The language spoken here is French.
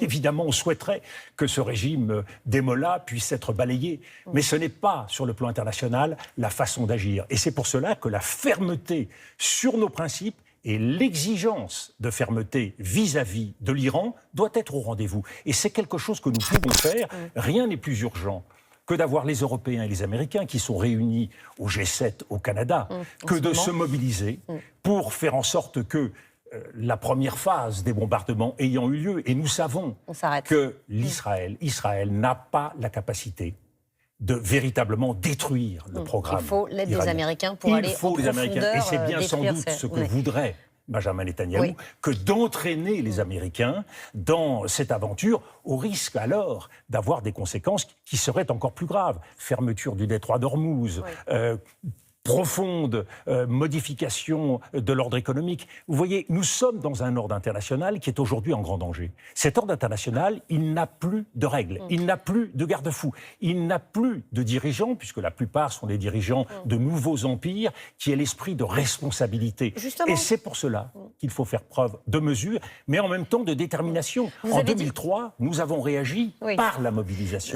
Évidemment, on souhaiterait que ce régime des mollahs puisse être balayé. Mais ce n'est pas, sur le plan international, la façon d'agir. Et c'est pour cela que la fermeté sur nos principes et l'exigence de fermeté vis-à-vis de l'Iran doit être au rendez-vous. Et c'est quelque chose que nous pouvons faire. Rien n'est plus urgent que d'avoir les Européens et les Américains qui sont réunis au G7 au Canada, que de se mobiliser pour faire en sorte que la première phase des bombardements ayant eu lieu, et nous savons que Israël n'a pas la capacité de véritablement détruire le programme. Il faut l'aide des Américains pour aller en profondeur. Et c'est bien sans doute ce que voudrait Benjamin Netanyahou, que d'entraîner les Américains dans cette aventure, au risque alors d'avoir des conséquences qui seraient encore plus graves. Fermeture du détroit d'Ormuz, profonde modification de l'ordre économique. Vous voyez, nous sommes dans un ordre international qui est aujourd'hui en grand danger. Cet ordre international, il n'a plus de règles, il n'a plus de garde-fous, il n'a plus de dirigeants, puisque la plupart sont des dirigeants de nouveaux empires, qui aient l'esprit de responsabilité. Justement. Et c'est pour cela qu'il faut faire preuve de mesure, mais en même temps de détermination. En 2003, nous avons réagi par la mobilisation.